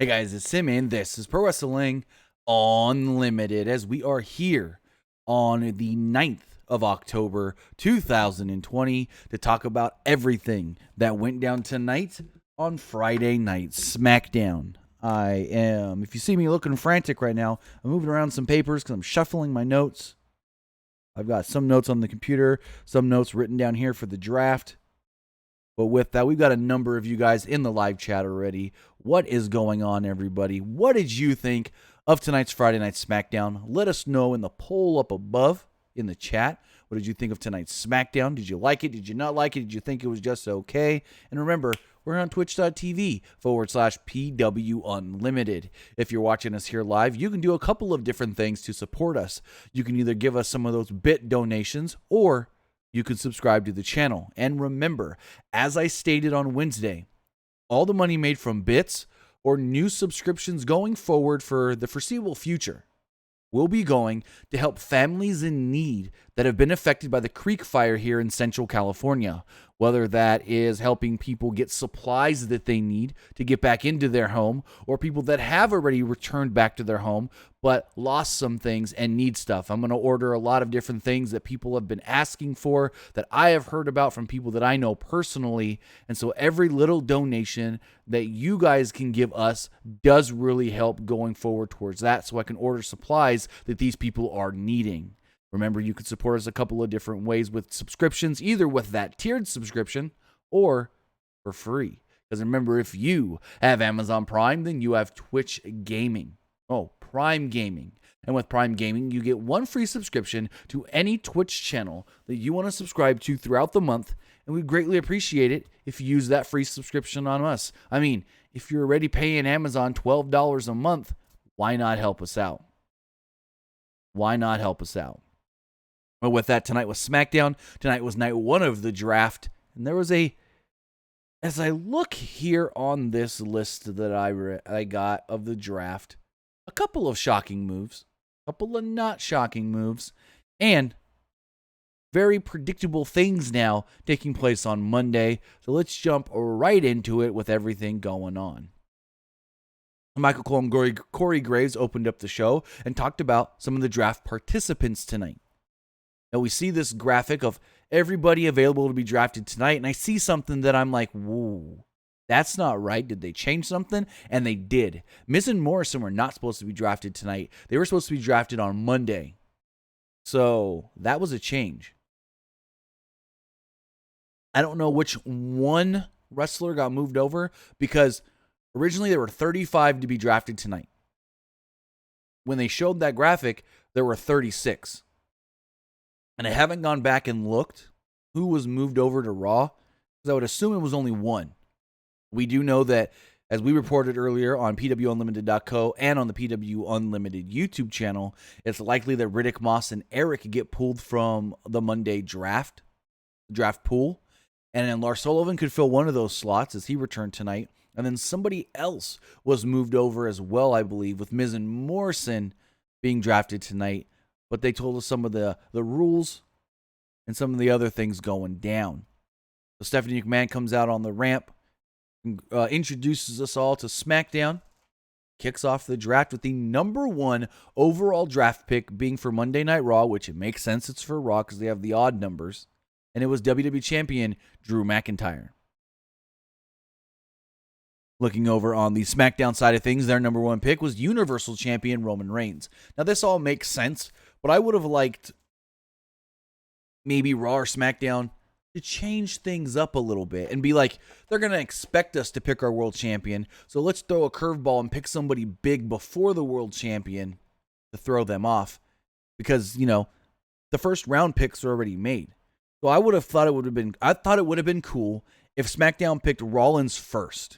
Hey guys, it's Sim and this is Pro Wrestling Unlimited as we are here on the 9th of October 2020 to talk about everything that went down tonight on Friday Night Smackdown. If you see me looking frantic right now, I'm moving around some papers because I'm shuffling my notes. I've got some notes on the computer, some notes written down here for the draft. But with that, we've got a number of you guys in the live chat already. What is going on, everybody? What did you think of tonight's Friday Night Smackdown? Let us know in the poll up above in the chat. What did you think of tonight's Smackdown? Did you like it? Did you not like it? Did you think it was just okay? And remember, we're on twitch.tv/PWUnlimited. If you're watching us here live, you can do a couple of different things to support us. You can either give us some of those bit donations or you can subscribe to the channel. And remember, as I stated on Wednesday, all the money made from bits or new subscriptions going forward for the foreseeable future will be going to help families in need that have been affected by the Creek Fire here in Central California. Whether that is helping people get supplies that they need to get back into their home, or people that have already returned back to their home but lost some things and need stuff. I'm going to order a lot of different things that people have been asking for, that I have heard about from people that I know personally. And so every little donation that you guys can give us does really help going forward towards that, so I can order supplies that these people are needing. Remember, you can support us a couple of different ways with subscriptions, either with that tiered subscription or for free. Because remember, if you have Amazon Prime, then you have Twitch Gaming. Oh, Prime Gaming. And with Prime Gaming, you get one free subscription to any Twitch channel that you want to subscribe to throughout the month. And we'd greatly appreciate it if you use that free subscription on us. I mean, if you're already paying Amazon $12 a month, why not help us out? Why not help us out? Well, with that, tonight was Smackdown. Tonight was night one of the draft. And there was as I look here on this list that I got of the draft, a couple of shocking moves, a couple of not shocking moves, and very predictable things now taking place on Monday. So let's jump right into it with everything going on. Michael Cole and Corey Graves opened up the show and talked about some of the draft participants tonight. Now we see this graphic of everybody available to be drafted tonight, and I see something that I'm like, whoa, that's not right. Did they change something? And they did. Miz and Morrison were not supposed to be drafted tonight. They were supposed to be drafted on Monday. So that was a change. I don't know which one wrestler got moved over, because originally there were 35 to be drafted tonight. When they showed that graphic, there were 36. And I haven't gone back and looked who was moved over to Raw, because I would assume it was only one. We do know that, as we reported earlier on PWUnlimited.co and on the PW Unlimited YouTube channel, it's likely that Riddick Moss and Eric get pulled from the Monday draft pool. And then Lars Sullivan could fill one of those slots as he returned tonight. And then somebody else was moved over as well, I believe, with Miz and Morrison being drafted tonight. But they told us some of the rules and some of the other things going down. So Stephanie McMahon comes out on the ramp, introduces us all to SmackDown, kicks off the draft with the number one overall draft pick being for Monday Night Raw, which it makes sense it's for Raw because they have the odd numbers. And it was WWE Champion Drew McIntyre. Looking over on the SmackDown side of things, their number one pick was Universal Champion Roman Reigns. Now, this all makes sense, but I would have liked maybe Raw or SmackDown to change things up a little bit and be like, they're going to expect us to pick our world champion, so let's throw a curveball and pick somebody big before the world champion to throw them off, because, the first round picks are already made. So I thought it would have been cool if SmackDown picked Rollins first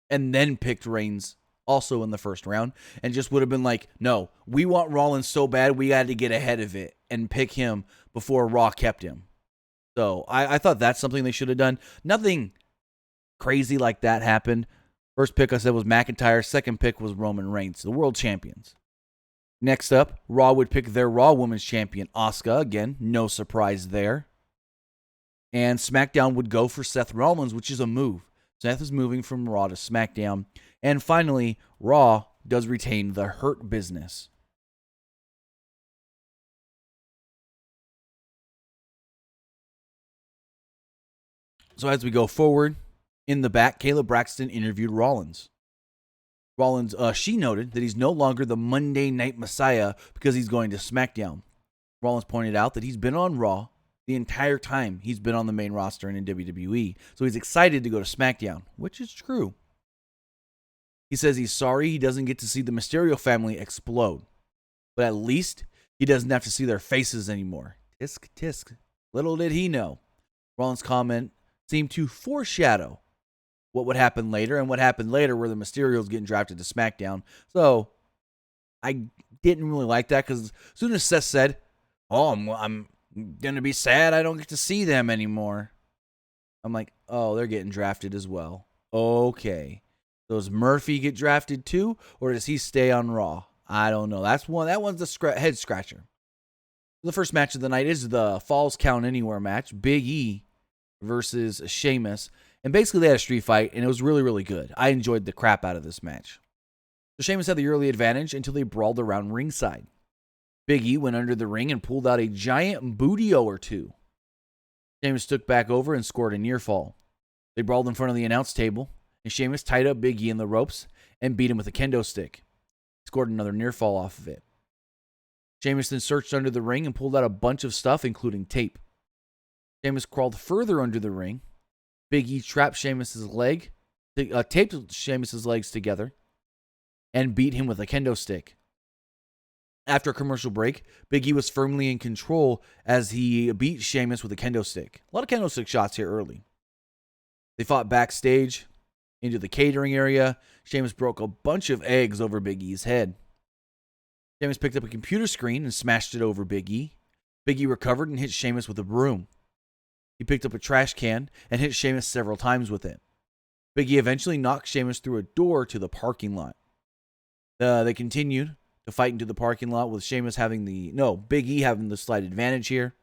and then picked Reigns also in the first round, and just would have been like, no, we want Rollins so bad we got to get ahead of it and pick him before Raw kept him. So I thought that's something they should have done. Nothing crazy like that happened. First pick I said was McIntyre. Second pick was Roman Reigns, the world champions. Next up, Raw would pick their Raw Women's Champion, Asuka. Again, no surprise there. And SmackDown would go for Seth Rollins, which is a move. Seth is moving from Raw to SmackDown. And finally, Raw does retain the Hurt Business. So as we go forward, in the back, Kayla Braxton interviewed Rollins. She noted that he's no longer the Monday Night Messiah because he's going to SmackDown. Rollins pointed out that he's been on Raw the entire time he's been on the main roster and in WWE, so he's excited to go to SmackDown, which is true. He says he's sorry he doesn't get to see the Mysterio family explode, but at least he doesn't have to see their faces anymore. Tisk, tisk. Little did he know. Rollins' comment seemed to foreshadow what would happen later, and what happened later were the Mysterios getting drafted to SmackDown. So I didn't really like that, because as soon as Seth said, "Oh, I'm going to be sad I don't get to see them anymore," I'm like, oh, they're getting drafted as well. Okay. Does Murphy get drafted too, or does he stay on Raw? I don't know. That one's the head scratcher. The first match of the night is the Falls Count Anywhere match, Big E versus Sheamus. And basically they had a street fight, and it was really, really good. I enjoyed the crap out of this match. So Sheamus had the early advantage until they brawled around ringside. Big E went under the ring and pulled out a giant booty-o or two. Sheamus took back over and scored a near fall. They brawled in front of the announce table, and Sheamus tied up Big E in the ropes and beat him with a kendo stick. He scored another near fall off of it. Sheamus then searched under the ring and pulled out a bunch of stuff, including tape. Sheamus crawled further under the ring. Big E trapped Sheamus's leg, taped Sheamus's legs together, and beat him with a kendo stick. After a commercial break, Big E was firmly in control as he beat Sheamus with a kendo stick. A lot of kendo stick shots here early. They fought backstage into the catering area. Sheamus broke a bunch of eggs over Big E's head. Sheamus picked up a computer screen and smashed it over Big E. Big E recovered and hit Sheamus with a broom. He picked up a trash can and hit Sheamus several times with it. Big E eventually knocked Sheamus through a door to the parking lot. They continued to fight into the parking lot with Big E having the slight advantage here.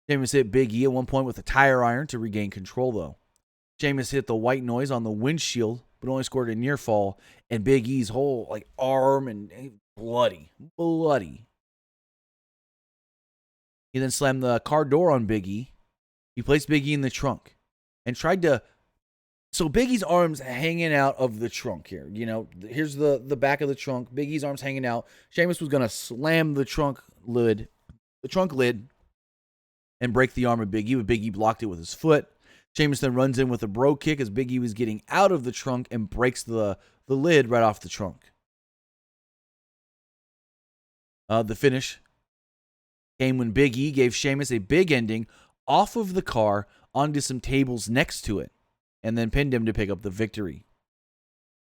Sheamus hit Big E at one point with a tire iron to regain control, though. Sheamus hit the white noise on the windshield, but only scored a near fall, and Big E's whole arm and bloody. He then slammed the car door on Big E. He placed Big E in the trunk and tried to... So Big E's arm's hanging out of the trunk here. Here's the back of the trunk. Big E's arm's hanging out. Sheamus was going to slam the trunk lid, and break the arm of Big E, but Big E blocked it with his foot. Sheamus then runs in with a bro kick as Big E was getting out of the trunk and breaks the lid right off the trunk. The finish came when Big E gave Sheamus a big ending off of the car onto some tables next to it, and then pinned him to pick up the victory.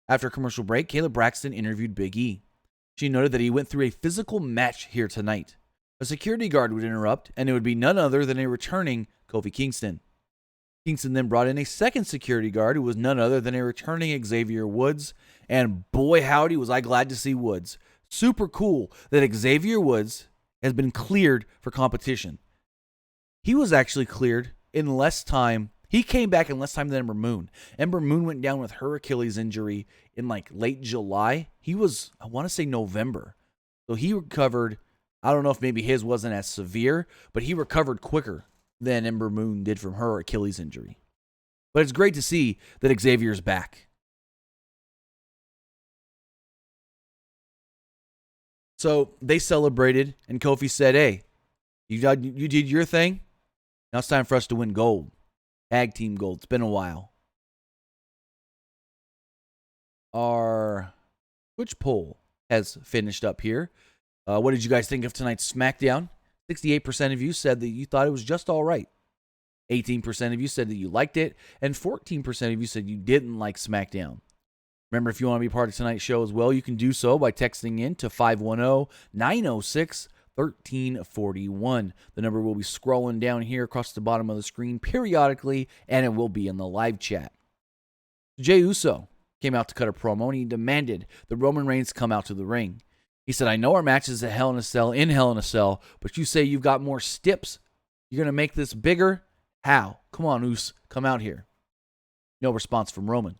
After a commercial break, Kayla Braxton interviewed Big E. She noted that he went through a physical match here tonight. A security guard would interrupt, and it would be none other than a returning Kofi Kingston. Kingston then brought in a second security guard who was none other than a returning Xavier Woods, and boy howdy was I glad to see Woods. Super cool that Xavier Woods has been cleared for competition. He was actually cleared in less time. He came back in less time than Ember Moon. Ember Moon went down with her Achilles injury in late July. He was, I want to say November. So he recovered. I don't know if maybe his wasn't as severe, but he recovered quicker than Ember Moon did from her Achilles injury. But it's great to see that Xavier's back. So they celebrated, and Kofi said, "Hey, you did your thing. Now it's time for us to win gold. Tag team gold. It's been a while." Our Twitch poll has finished up here. What did you guys think of tonight's SmackDown? 68% of you said that you thought it was just all right. 18% of you said that you liked it. And 14% of you said you didn't like SmackDown. Remember, if you want to be part of tonight's show as well, you can do so by texting in to 510-906-1341. The number will be scrolling down here across the bottom of the screen periodically, and it will be in the live chat. Jey Uso came out to cut a promo, and he demanded that Roman Reigns come out to the ring. He said, "I know our match is at Hell in a Cell, but you say you've got more steps. You're going to make this bigger? How? Come on, Us, come out here." No response from Roman.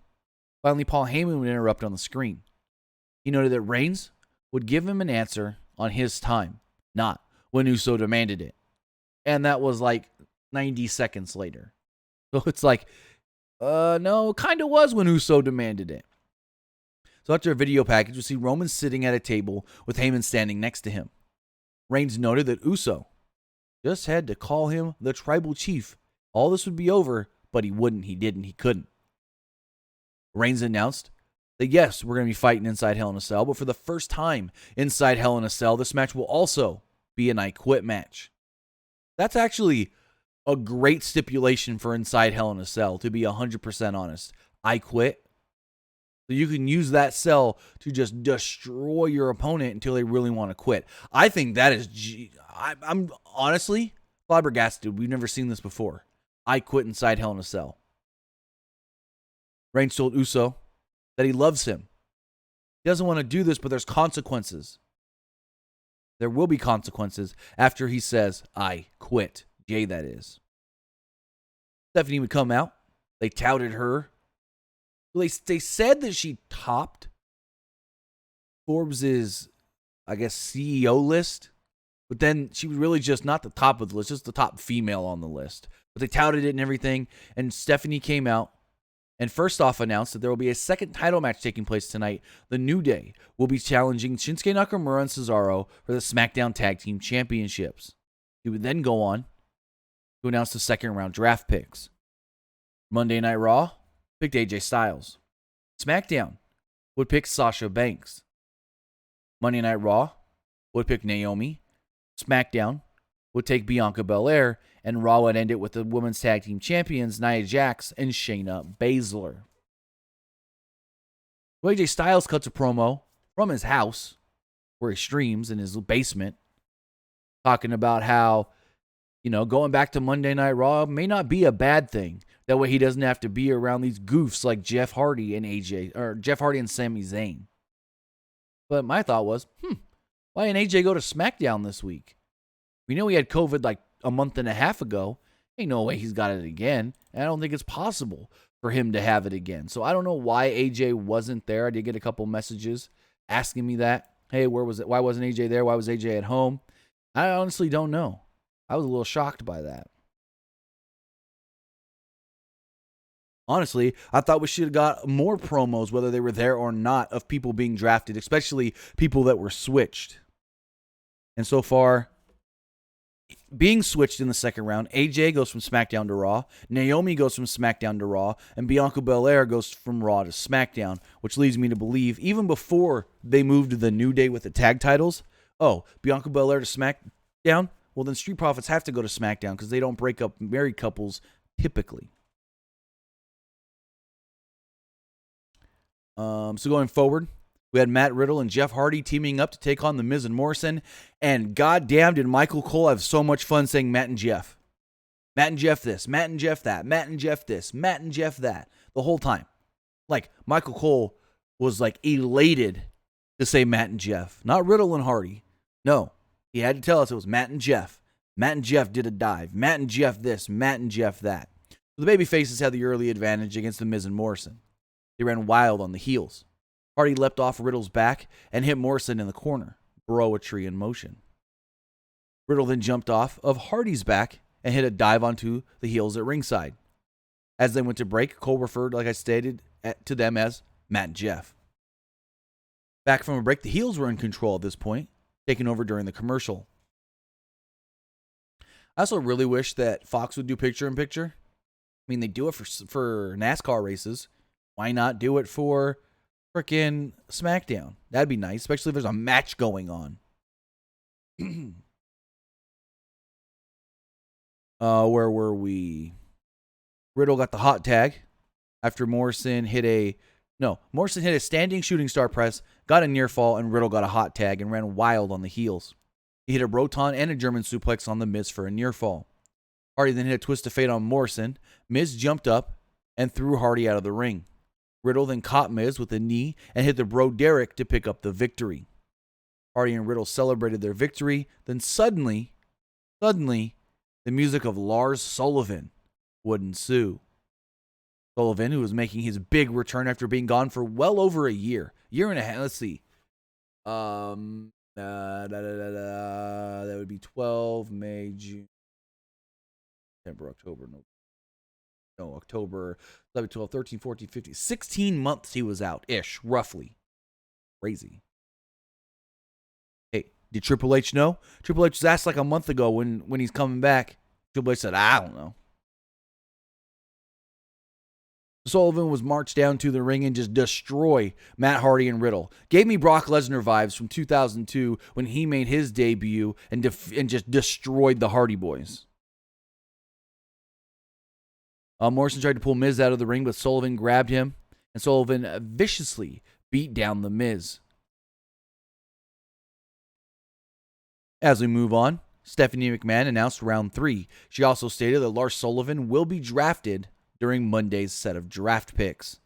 Finally, Paul Heyman would interrupt on the screen. He noted that Reigns would give him an answer on his time, not when Uso demanded it. And that was like 90 seconds later. So it's like, no, it kind of was when Uso demanded it. So after a video package, we see Roman sitting at a table with Heyman standing next to him. Reigns noted that Uso just had to call him the tribal chief. All this would be over, but he wouldn't, he didn't, he couldn't. Reigns announced that yes, we're going to be fighting inside Hell in a Cell, but for the first time inside Hell in a Cell, this match will also be an I Quit match. That's actually a great stipulation for inside Hell in a Cell, to be 100% honest. I quit. So you can use that cell to just destroy your opponent until they really want to quit. I think that is... I'm honestly flabbergasted. We've never seen this before. I quit inside Hell in a Cell. Reigns told Uso that he loves him. He doesn't want to do this, but there's consequences. There will be consequences after he says, I quit. Jay, that is. Stephanie would come out. They touted her. They said that she topped Forbes' I guess, CEO list. But then she was really just not the top of the list, just the top female on the list. But they touted it and everything. And Stephanie came out and first off announced that there will be a second title match taking place tonight. The New Day will be challenging Shinsuke Nakamura and Cesaro for the SmackDown Tag Team Championships. He would then go on to announce the second round draft picks. Monday Night Raw picked AJ Styles. SmackDown would pick Sasha Banks. Monday Night Raw would pick Naomi. SmackDown would take Bianca Belair, and Raw would end it with the Women's Tag Team Champions Nia Jax and Shayna Baszler. AJ Styles cuts a promo from his house, where he streams in his basement, talking about how, going back to Monday Night Raw may not be a bad thing. That way he doesn't have to be around these goofs like Jeff Hardy and Sami Zayn. But my thought was, why didn't AJ go to SmackDown this week? We know he had COVID like a month and a half ago. Ain't no way he's got it again. And I don't think it's possible for him to have it again. So I don't know why AJ wasn't there. I did get a couple messages asking me that. Hey, where was it? Why wasn't AJ there? Why was AJ at home? I honestly don't know. I was a little shocked by that. Honestly, I thought we should have got more promos, whether they were there or not, of people being drafted, especially people that were switched. And so far, being switched in the second round, AJ goes from SmackDown to Raw, Naomi goes from SmackDown to Raw, and Bianca Belair goes from Raw to SmackDown, which leads me to believe, even before they moved to the New Day with the tag titles, Bianca Belair to SmackDown? Well, then Street Profits have to go to SmackDown because they don't break up married couples typically. So going forward, we had Matt Riddle and Jeff Hardy teaming up to take on The Miz and Morrison. And goddamn, did Michael Cole have so much fun saying Matt and Jeff. Matt and Jeff this, Matt and Jeff that, Matt and Jeff this, Matt and Jeff that. The whole time. Like, Michael Cole was like elated to say Matt and Jeff. Not Riddle and Hardy. No. He had to tell us it was Matt and Jeff. Matt and Jeff did a dive. Matt and Jeff this, Matt and Jeff that. The babyfaces had the early advantage against The Miz and Morrison. They ran wild on the heels. Hardy leapt off Riddle's back and hit Morrison in the corner. Broetry in motion. Riddle then jumped off of Hardy's back and hit a dive onto the heels at ringside. As they went to break, Cole referred, like I stated, to them as Matt and Jeff. Back from a break, the heels were in control at this point, taking over during the commercial. I also really wish that Fox would do picture-in-picture. I mean, they do it for NASCAR races. Why not do it for frickin' SmackDown? That'd be nice, especially if there's a match going on. Where were we? Riddle got the hot tag after Morrison hit a standing shooting star press, got a near fall, and Riddle got a hot tag and ran wild on the heels. He hit a Broton and a German suplex on the Miz for a near fall. Hardy then hit a twist of fate on Morrison. Miz jumped up and threw Hardy out of the ring. Riddle then caught Miz with a knee and hit the Bro Derek to pick up the victory. Hardy and Riddle celebrated their victory. Then suddenly, the music of Lars Sullivan would ensue. Sullivan, who was making his big return after being gone for well over a year and a half. Let's see. That would be 12, May, June, September, October, October, 11, 12, 13, 14, 15, 16 months he was out, ish, roughly. Crazy. Hey, did Triple H know? Triple H was asked like a month ago when he's coming back. Triple H said, I don't know. Sullivan was marched down to the ring and just destroy Matt Hardy and Riddle. Gave me Brock Lesnar vibes from 2002 when he made his debut and just destroyed the Hardy Boys. Morrison tried to pull Miz out of the ring, but Sullivan grabbed him, and Sullivan viciously beat down the Miz. As we move on, Stephanie McMahon announced round 3. She also stated that Lars Sullivan will be drafted during Monday's set of draft picks.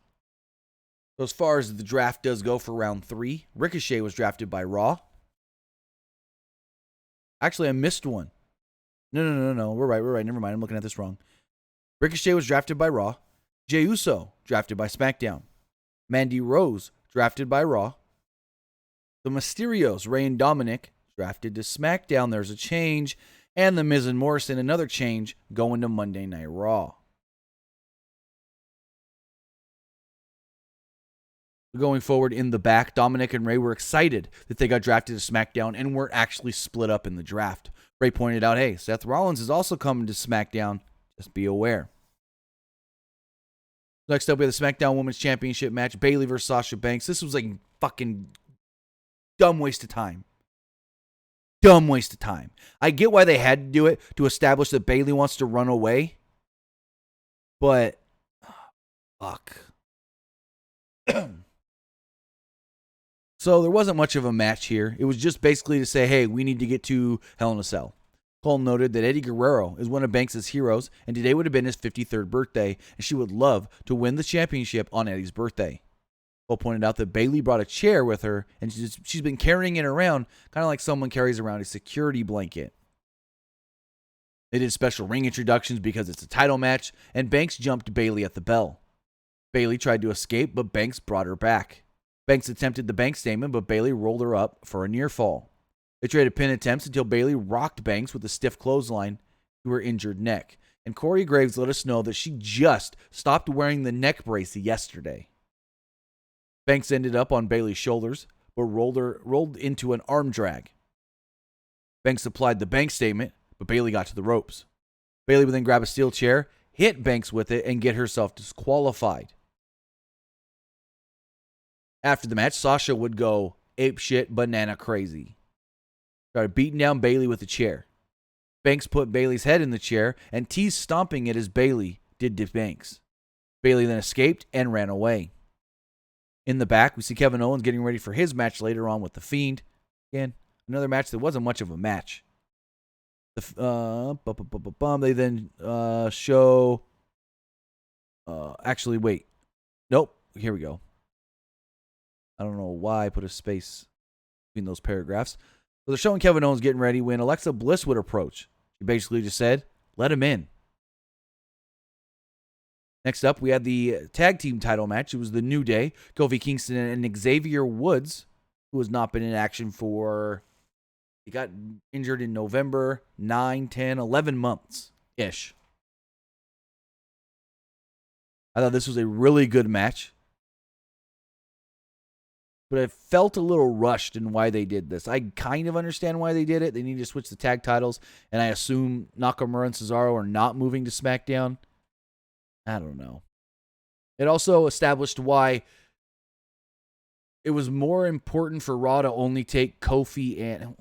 So as far as the draft does go for round 3, Ricochet was drafted by Raw. Actually, I missed one. No. We're right. Never mind. I'm looking at this wrong. Ricochet was drafted by Raw. Jey Uso, drafted by SmackDown. Mandy Rose, drafted by Raw. The Mysterios, Rey and Dominic, drafted to SmackDown. There's a change. And The Miz and Morrison, another change, going to Monday Night Raw. Going forward in the back, Dominic and Rey were excited that they got drafted to SmackDown and weren't actually split up in the draft. Rey pointed out, hey, Seth Rollins is also coming to SmackDown. Just be aware. Next up, we have the SmackDown Women's Championship match, Bayley versus Sasha Banks. This was like fucking dumb waste of time. Dumb waste of time. I get why they had to do it to establish that Bayley wants to run away. But, fuck. So there wasn't much of a match here. It was just basically to say, hey, we need to get to Hell in a Cell. Cole noted that Eddie Guerrero is one of Banks' heroes, and today would have been his 53rd birthday, and she would love to win the championship on Eddie's birthday. Cole pointed out that Bayley brought a chair with her, and she's been carrying it around, kind of like someone carries around a security blanket. They did special ring introductions because it's a title match, and Banks jumped Bayley at the bell. Bayley tried to escape, but Banks brought her back. Banks attempted the Banks statement, but Bayley rolled her up for a near fall. They traded pin attempts until Bayley rocked Banks with a stiff clothesline to her injured neck. And Corey Graves let us know that she just stopped wearing the neck brace yesterday. Banks ended up on Bayley's shoulders, but rolled into an arm drag. Banks applied the Banks statement, but Bayley got to the ropes. Bayley would then grab a steel chair, hit Banks with it, and get herself disqualified. After the match, Sasha would go apeshit banana crazy. Started beating down Bayley with a chair. Banks put Bayley's head in the chair and teased stomping it as Bayley did to Banks. Bayley then escaped and ran away. In the back, we see Kevin Owens getting ready for his match later on with The Fiend. Again, another match that wasn't much of a match. They then show... Actually, wait. Nope. Here we go. I don't know why I put a space between those paragraphs. So they're showing Kevin Owens getting ready when Alexa Bliss would approach. She basically just said, let him in. Next up, we had the tag team title match. It was the New Day, Kofi Kingston and Xavier Woods, who has not been in action for... He got injured in November, 9, 10, 11 months-ish. I thought this was a really good match. But it felt a little rushed in why they did this. I kind of understand why they did it. They need to switch the tag titles. And I assume Nakamura and Cesaro are not moving to SmackDown. I don't know. It also established why it was more important for Raw to only take Kofi and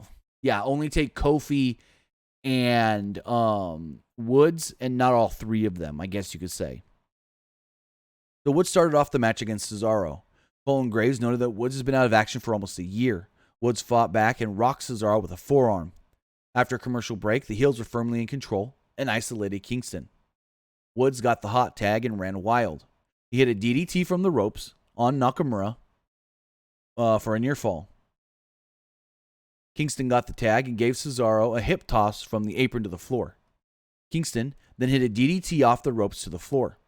Woods and not all three of them, I guess you could say. So Woods started off the match against Cesaro. Colin Graves noted that Woods has been out of action for almost a year. Woods fought back and rocked Cesaro with a forearm. After a commercial break, the heels were firmly in control and isolated Kingston. Woods got the hot tag and ran wild. He hit a DDT from the ropes on Nakamura for a near fall. Kingston got the tag and gave Cesaro a hip toss from the apron to the floor. Kingston then hit a DDT off the ropes to the floor.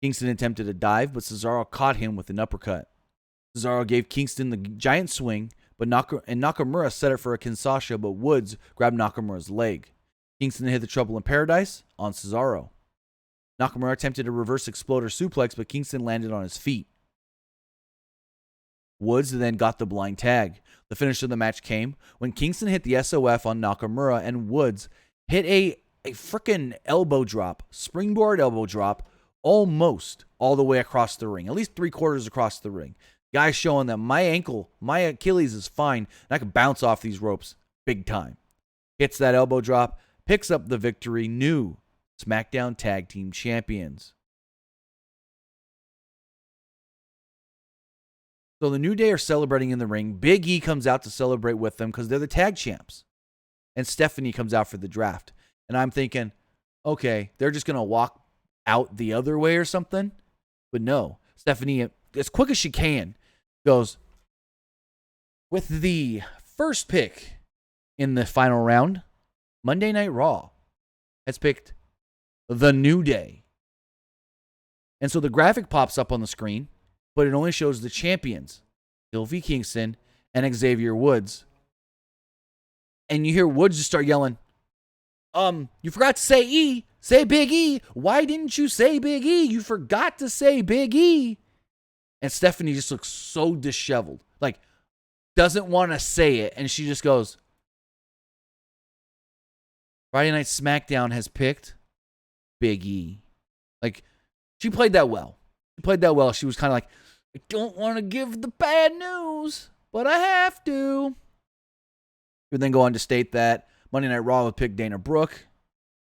Kingston attempted a dive, but Cesaro caught him with an uppercut. Cesaro gave Kingston the giant swing, but Nakamura set it for a Kinshasa, but Woods grabbed Nakamura's leg. Kingston hit the Trouble in Paradise on Cesaro. Nakamura attempted a reverse exploder suplex, but Kingston landed on his feet. Woods then got the blind tag. The finish of the match came when Kingston hit the SOF on Nakamura and Woods hit a freaking elbow drop, springboard elbow drop, almost all the way across the ring, at least 3/4 across the ring. Guy showing that my ankle, my Achilles is fine, and I can bounce off these ropes big time. Hits that elbow drop, picks up the victory, new SmackDown Tag Team Champions. So the New Day are celebrating in the ring. Big E comes out to celebrate with them because they're the tag champs. And Stephanie comes out for the draft. And I'm thinking, okay, they're just going to walk out the other way or something. But no, Stephanie, as quick as she can, goes, with the first pick in the final round, Monday Night Raw has picked the New Day. And so the graphic pops up on the screen, but it only shows the champions, Kofi Kingston and Xavier Woods. And you hear Woods just start yelling, you forgot to say E. Say Big E. Why didn't you say Big E? You forgot to say Big E. And Stephanie just looks so disheveled. Like, doesn't want to say it. And she just goes, Friday Night SmackDown has picked Big E. Like, she played that well. She was kind of like, I don't want to give the bad news, but I have to. We then go on to state that Monday Night Raw will pick Dana Brooke.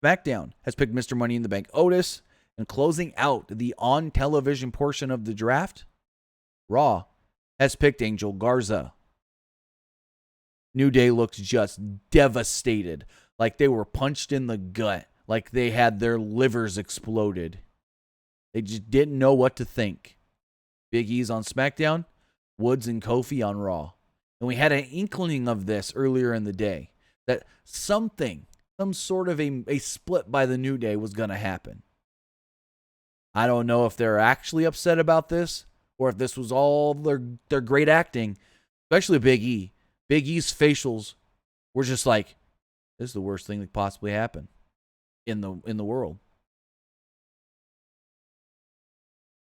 SmackDown has picked Mr. Money in the Bank Otis. And closing out the on-television portion of the draft, Raw has picked Angel Garza. New Day looks just devastated. Like they were punched in the gut. Like they had their livers exploded. They just didn't know what to think. Big E's on SmackDown, Woods and Kofi on Raw. And we had an inkling of this earlier in the day. That some sort of a split by the New Day was going to happen. I don't know if they're actually upset about this or if this was all their great acting, especially Big E. Big E's facials were just like, this is the worst thing that could possibly happen in the world.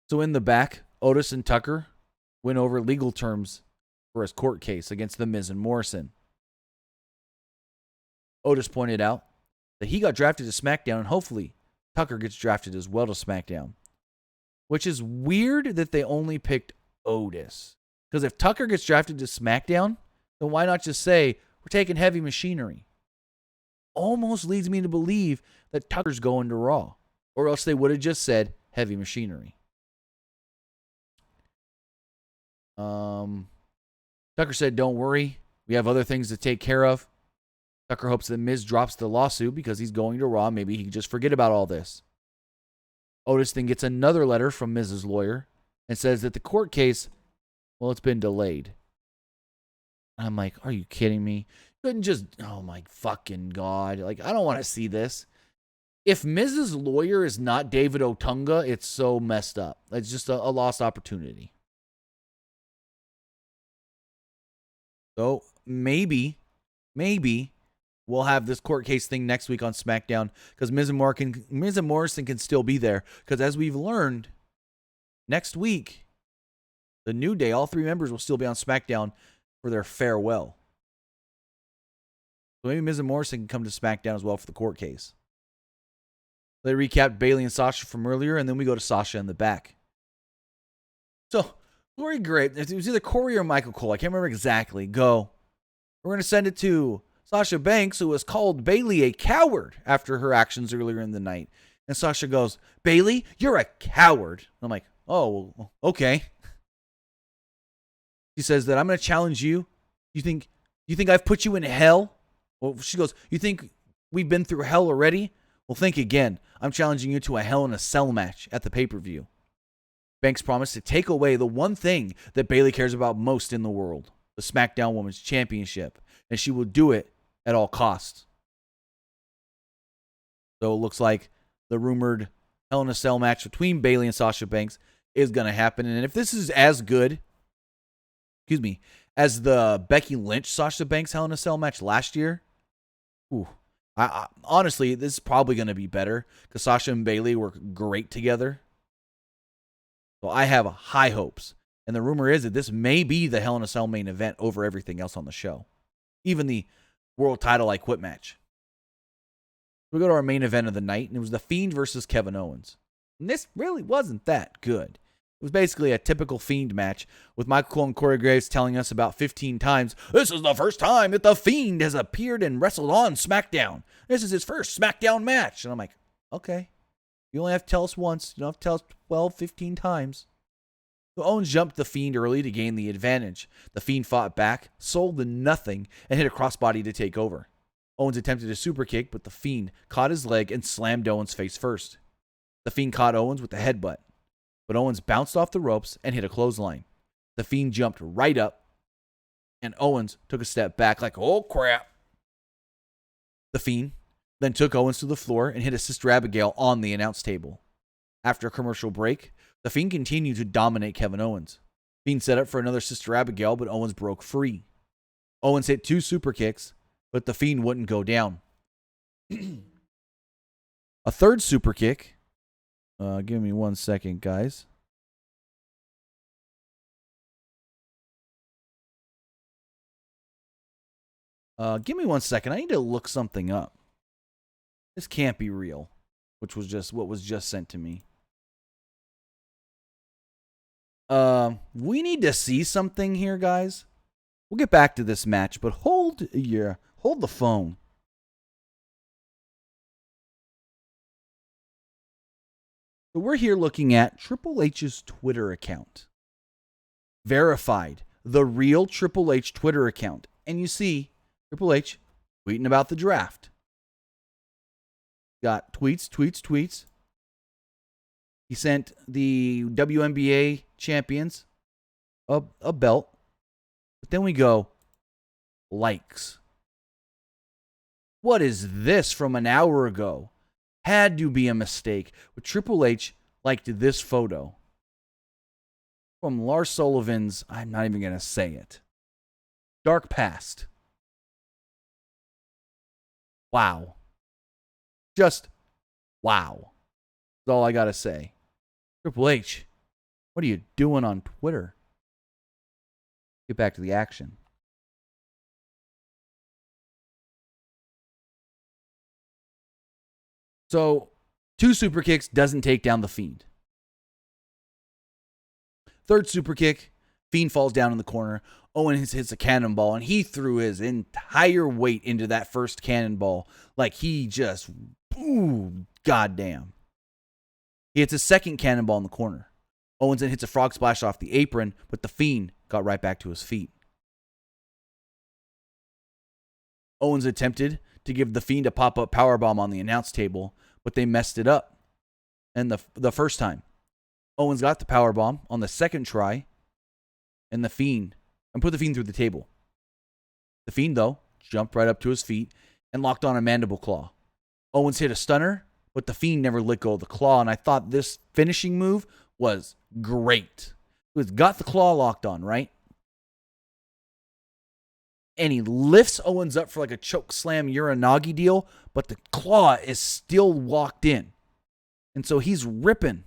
So in the back, Otis and Tucker went over legal terms for his court case against The Miz and Morrison. Otis pointed out that he got drafted to SmackDown, and hopefully Tucker gets drafted as well to SmackDown. Which is weird that they only picked Otis. Because if Tucker gets drafted to SmackDown, then why not just say, we're taking Heavy Machinery? Almost leads me to believe that Tucker's going to Raw. Or else they would have just said Heavy Machinery. Tucker said, don't worry. We have other things to take care of. Tucker hopes that Miz drops the lawsuit because he's going to Raw. Maybe he can just forget about all this. Otis then gets another letter from Miz's lawyer and says that the court case, well, it's been delayed. I'm like, are you kidding me? Couldn't just, oh my fucking God. Like, I don't want to see this. If Miz's lawyer is not David Otunga, it's so messed up. It's just a lost opportunity. So maybe we'll have this court case thing next week on SmackDown because Miz and Morrison can still be there. Because as we've learned, next week, the New Day, all three members will still be on SmackDown for their farewell. So maybe Miz and Morrison can come to SmackDown as well for the court case. They recapped Bayley and Sasha from earlier, and then we go to Sasha in the back. So, Corey Graves, it was either Corey or Michael Cole, I can't remember exactly, go, we're going to send it to Sasha Banks, who has called Bayley a coward after her actions earlier in the night. And Sasha goes, Bayley, you're a coward. I'm like, oh, okay. She says that I'm going to challenge you. You think I've put you in hell? Well, she goes, you think we've been through hell already? Well, think again. I'm challenging you to a Hell in a Cell match at the pay-per-view. Banks promised to take away the one thing that Bayley cares about most in the world, the SmackDown Women's Championship, and she will do it at all costs. So it looks like the rumored Hell in a Cell match between Bayley and Sasha Banks is going to happen. And if this is as good, as the Becky Lynch Sasha Banks Hell in a Cell match last year, I honestly, this is probably going to be better because Sasha and Bayley were great together. So I have high hopes. And the rumor is that this may be the Hell in a Cell main event over everything else on the show. Even the world title I Quit match. We go to our main event of the night, and it was The Fiend versus Kevin Owens. And this really wasn't that good. It was basically a typical Fiend match, with Michael Cole and Corey Graves telling us about 15 times, this is the first time that The Fiend has appeared and wrestled on Smackdown. This is his first Smackdown match. And I'm like, okay. You only have to tell us once. You don't have to tell us 12, 15 times. So Owens jumped The Fiend early to gain the advantage. The Fiend fought back, sold to nothing, and hit a crossbody to take over. Owens attempted a super kick, but The Fiend caught his leg and slammed Owens face first. The Fiend caught Owens with a headbutt, but Owens bounced off the ropes and hit a clothesline. The Fiend jumped right up, and Owens took a step back like, oh crap. The Fiend then took Owens to the floor and hit a Sister Abigail on the announce table. After a commercial break, The Fiend continued to dominate Kevin Owens. Fiend set up for another Sister Abigail, but Owens broke free. Owens hit 2 super kicks, but The Fiend wouldn't go down. A third super kick. Give me 1 second, guys. Give me 1 second. I need to look something up. This can't be real, which was just what was just sent to me. We need to see something here, guys. We'll get back to this match, but hold the phone. So we're here looking at Triple H's Twitter account. Verified. The real Triple H Twitter account. And you see Triple H tweeting about the draft. Got tweets. He sent the WNBA champions a belt. But then we go, likes. What is this from an hour ago? Had to be a mistake. But Triple H liked this photo. From Lars Sullivan's, I'm not even going to say it. Dark Past. Wow. Just wow. That's all I got to say. Triple H, what are you doing on Twitter? Get back to the action. So, 2 super kicks doesn't take down the Fiend. Third super kick, Fiend falls down in the corner. Owens hits a cannonball, and he threw his entire weight into that first cannonball. Like he just, ooh, goddamn. He hits a second cannonball in the corner. Owens then hits a frog splash off the apron, but the Fiend got right back to his feet. Owens attempted to give the Fiend a pop-up powerbomb on the announce table, but they messed it up. And the first time, Owens got the powerbomb on the second try, and put the Fiend through the table. The Fiend, though, jumped right up to his feet and locked on a mandible claw. Owens hit a stunner, but the Fiend never let go of the claw, and I thought this finishing move was great. It got the claw locked on, right? And he lifts Owens up for like a choke slam Uranagi deal, but the claw is still locked in. And so he's ripping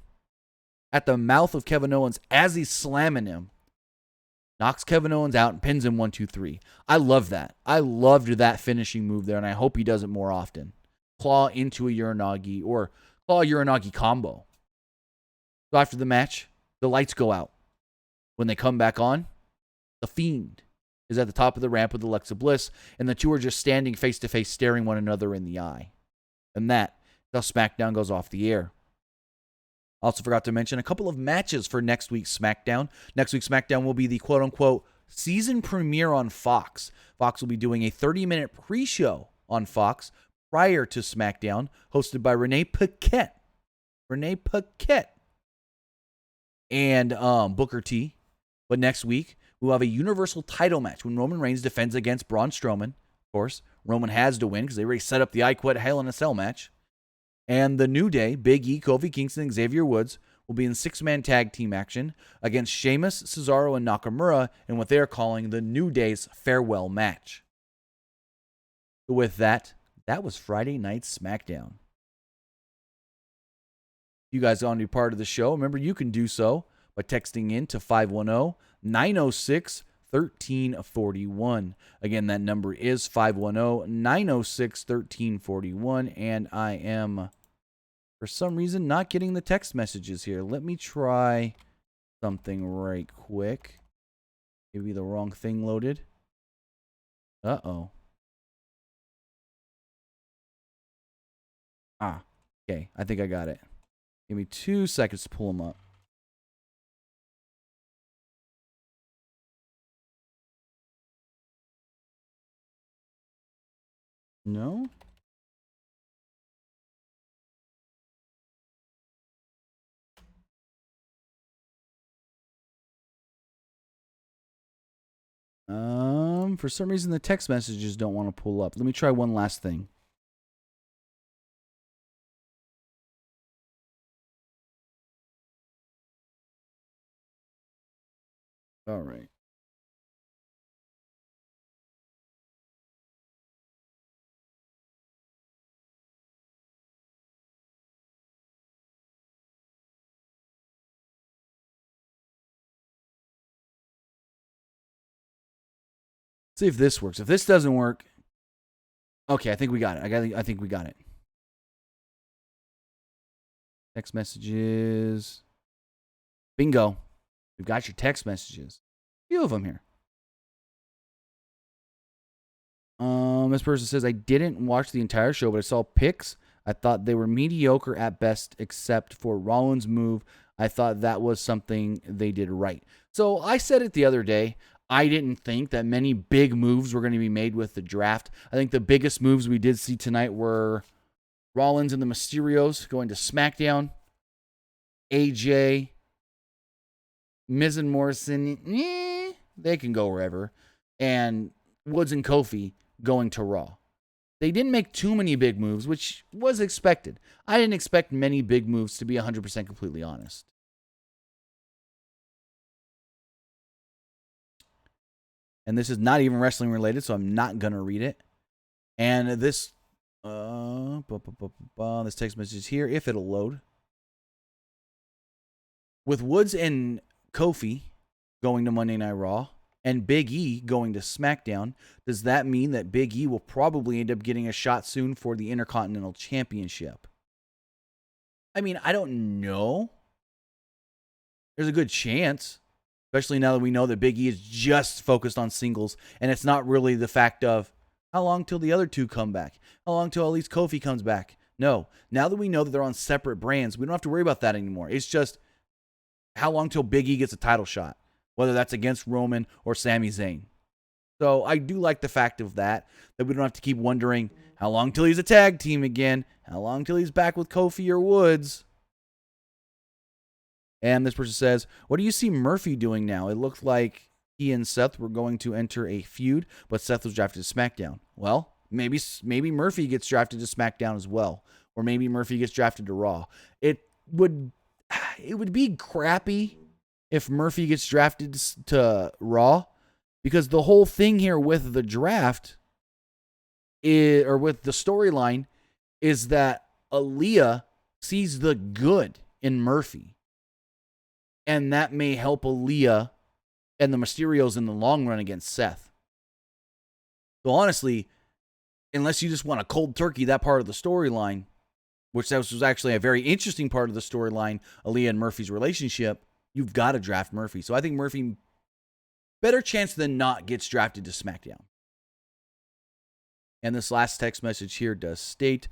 at the mouth of Kevin Owens as he's slamming him. Knocks Kevin Owens out and pins him 1, 2, 3. I love that. I loved that finishing move there, and I hope he does it more often. Claw into a Uranagi or claw Uranagi combo. So after the match, the lights go out. When they come back on, the Fiend is at the top of the ramp with Alexa Bliss, and the two are just standing face to face, staring one another in the eye. And that is how SmackDown goes off the air. Also forgot to mention a couple of matches for next week's SmackDown. Next week's SmackDown will be the quote-unquote season premiere on Fox. Fox will be doing a 30-minute pre-show on Fox prior to SmackDown, hosted by Renee Paquette. And Booker T. But next week, we'll have a Universal title match when Roman Reigns defends against Braun Strowman. Of course, Roman has to win because they already set up the I Quit Hell in a Cell match. And the New Day, Big E, Kofi Kingston, and Xavier Woods, will be in 6-man tag team action against Sheamus, Cesaro, and Nakamura in what they are calling the New Day's farewell match. With that, that was Friday Night Smackdown. You guys want to be part of the show? Remember, you can do so by texting in to 510-906-1341. Again, that number is 510-906-1341. And I am, for some reason, not getting the text messages here. Let me try something right quick. Maybe the wrong thing loaded. Uh-oh. Okay. I think I got it. Give me 2 seconds to pull them up. No? For some reason the text messages don't want to pull up. Let me try one last thing. All right. See if this works. If this doesn't work, okay, I think we got it. I think we got it. Text messages. Bingo. We've got your text messages. A few of them here. This person says, I didn't watch the entire show, but I saw pics. I thought they were mediocre at best, except for Rollins' move. I thought that was something they did right. So I said it the other day. I didn't think that many big moves were going to be made with the draft. I think the biggest moves we did see tonight were Rollins and the Mysterios going to SmackDown. AJ, Miz and Morrison, they can go wherever. And Woods and Kofi going to Raw. They didn't make too many big moves, which was expected. I didn't expect many big moves, to be 100% completely honest. And this is not even wrestling related, so I'm not going to read it. And this this text message here, if it'll load. With Woods and Kofi going to Monday Night Raw and Big E going to SmackDown, does that mean that Big E will probably end up getting a shot soon for the Intercontinental Championship? I mean, I don't know. There's a good chance, especially now that we know that Big E is just focused on singles, and it's not really the fact of how long till the other two come back, how long till at least Kofi comes back. No, now that we know that they're on separate brands, we don't have to worry about that anymore. It's just how long till Big E gets a title shot, whether that's against Roman or Sami Zayn. So I do like the fact of that we don't have to keep wondering how long till he's a tag team again, how long till he's back with Kofi or Woods. And this person says, what do you see Murphy doing now? It looked like he and Seth were going to enter a feud, but Seth was drafted to SmackDown. Well, maybe Murphy gets drafted to SmackDown as well, or maybe Murphy gets drafted to Raw. It would be crappy if Murphy gets drafted to Raw, because the whole thing here with the draft or with the storyline is that Aaliyah sees the good in Murphy. And that may help Aaliyah and the Mysterios in the long run against Seth. So honestly, unless you just want a cold turkey that part of the storyline, which that was actually a very interesting part of the storyline, Aaliyah and Murphy's relationship, you've got to draft Murphy. So I think Murphy, better chance than not, gets drafted to SmackDown. And this last text message here does state,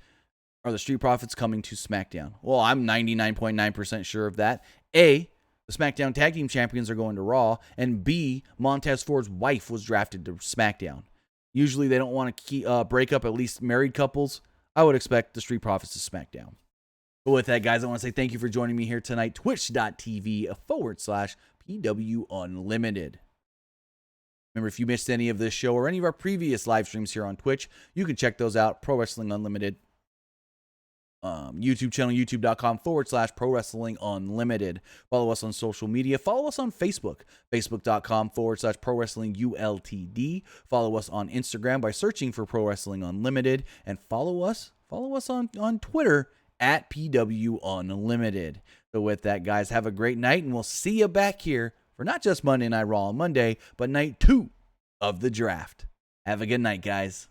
are the Street Profits coming to SmackDown? Well, I'm 99.9% sure of that. A, the SmackDown Tag Team Champions are going to Raw, and B, Montez Ford's wife was drafted to SmackDown. Usually they don't want to break up at least married couples. I would expect the Street Profits to SmackDown. But with that, guys, I want to say thank you for joining me here tonight. Twitch.tv/PWUnlimited. Remember, if you missed any of this show or any of our previous live streams here on Twitch, you can check those out. Pro Wrestling Unlimited. YouTube channel, youtube.com/Pro Wrestling Unlimited. Follow us on social media. Follow us on Facebook, facebook.com/Pro Wrestling ULTD. Follow us on Instagram by searching for Pro Wrestling Unlimited. And follow us on Twitter at PWUnlimited. So with that, guys, have a great night, and we'll see you back here for not just Monday Night Raw on Monday, but night 2 of the draft. Have a good night, guys.